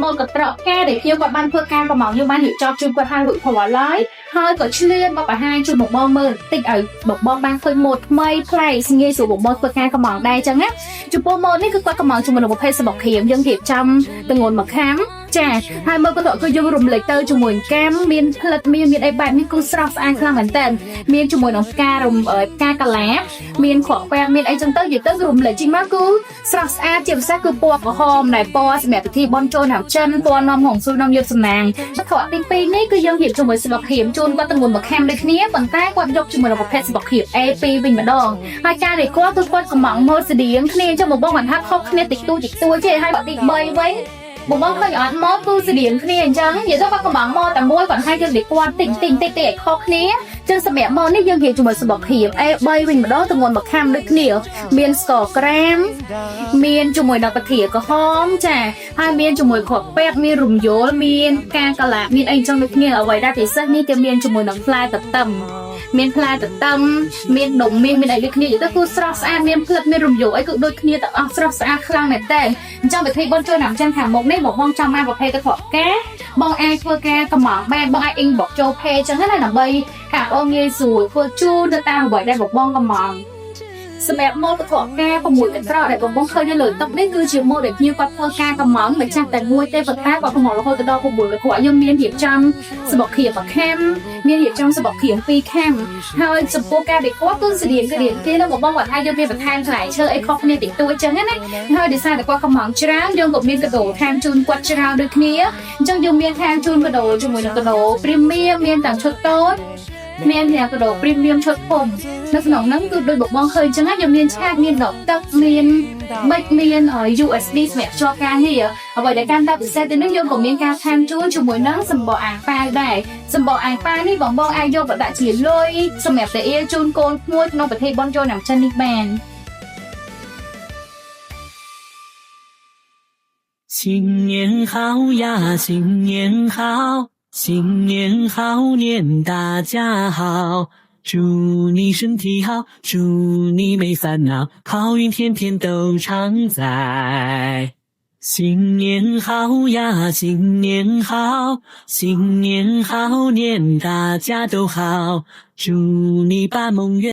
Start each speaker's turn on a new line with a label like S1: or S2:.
S1: một cái trọ ca để kêu quạt ban phơi ca và mỏng như ban hiệu cho chung quạt hai hụi phò lái hơi có chuyên mà bà hai chung một bom mờ tích ở một bom ban phơi một mây place nghe số một bom phơi ca và mỏng đây chẳng á chụp bom mờนี่คือquạt mỏng chung một phơi sập bọc hiểm dân hiệp trăm từng nguồn mà khámចាហើយមើលក៏គឺយើងរំលេចទៅជាមួយកាមមានផលិតមានអីបែបនេះគឺស្រស់ស្អាតខ្លាំងមែនតើមានជាមួយនឹងការកាឡាមានខកពាំងមានអីចឹងទៅនិយាយទៅរំលេចចេញមកគឺស្រស់ស្អាតជាពិសេសគឺពណ៌ក្រហមដែលពណ៌សម្រាប់ពិធីបន់ជូនអាចិនពណ៌នំហងស៊ុយនំយុទ្ធសំណាងខកទី2នេះគឺយើងរៀបជាមួយស្បកហៀមជូនគាត់ទាំងមុនមកខាំដូចគ្នាប៉ុន្តែគាត់យកជាមួយប្រភេទស្បកហៀម A2 វិញម្ដងហើយការដែលគាត់គឺគាត់កំងម៉ូតស្តៀងគ្នាចឹងមកបងគាត់ថាខុសគ្នាតិចតួចទេហើយបាត់ទី3វិញបងឃើញអត់មកគឺស្តៀងគ្នាអញ្ចឹងនិយាយទៅគាត់កំងមកតែមួយគាត់ឲ្យយើងនិយាយគាត់តិចឲ្យខុសគ្នាចឹងសម្រាប់មកនេះយើងនិយាយជាមួយស្បកហៀម A3 វិញម្ដងទាំងមុនមកខាំដូចគ្នាមានស្ករក្រាមមានជាមួយដល់កាធាក្រហមចាហើយមានជាមួយគ្រាប់ពេកមានរំយោលមានការកាឡាមានអីចឹងដូចគ្នាអ្វីដែលពិសេសនេះគេមានជាមួយនឹងផ្លែតទឹមមានផ្លែតទឹមមានដុំមានអីដូចគ្នាទៅគឺស្រស់ស្អាតមានផ្លិតមានរំយោលអីគឺដូចគ្នាទាំងអស់ស្រស់ស្អាតខ្លាំងមែនតើអញ្ចឹងពិធីបុណ្យចូលឆ្នាំចិនខាងមុខនេះមកបងចង់បានប្រភេទទឹកក្រកាបងអាចធ្វើការកំងបែបបងអាចអ៊ីងបុកចូលផេចឹងណាដើម្បីខាងអូនងាយស្រួលធ្វើជូនទៅតាមអ្វីដែលបងកំងសម្រាប់ម៉ូតទឹកក្រកា6កន្ត្រកដែលបងឃើញនៅលើតុនេះគឺជាម៉ូតដែលភ្ញៀវគាត់ធ្វើការកំងមិនចាស់តែមួយទេប៉ុន្តែគាត់កំងរហូតដល់6កន្ត្រកយើងមានរៀបចំសបកខៀបខាំមានរៀបចំសបកខៀ2ខាំហើយចំពោះការដែលគាត់គឺស្តៀងគ្នានៅបងគាត់ឲ្យយើងមានបន្ថែមផ្លែឈើអីខុសគ្នាតិចតួចចឹងណាហើយដោយសារតែគាត់កំងច្រើនយើងក៏មានកដោខាំជូនគាត់ច្រើនដូចគ្នាអញ្ចឹងយើងមានខាំជូនកដោជាមួយនឹងកដោព្រីមៀមមានទាំងឈុតតូចមានអ្នកកដោព្រីមៀមឈុតធំនៅក្នុងហ្នឹងគឺដូចបងឃើញចឹងណាយើងមានឆាកមានដបទឹកមានប៊ិចមាន USD សម្រាប់ជាប់ការងារអ្វីដែលកាន់តែពិសេសទៅនេះយើងក៏មានការថែមជូនជាមួយនឹងសម្បកអាំងប៉ាវដែរសម្បកអាំងប៉ាវនេះបងអាចយកទៅដាក់ជាលុយសម្រាប់តែអៀជូនកូនមួយក្នុងពិធីបុណ្យចូលឆ្នាំចិននេះបាន
S2: 新年好呀，新年好，新年好，年大家好，祝你身体好，祝你没烦恼，好运天天都常在。新年好呀，新年好，新年好，年大家都好，祝你把梦圆。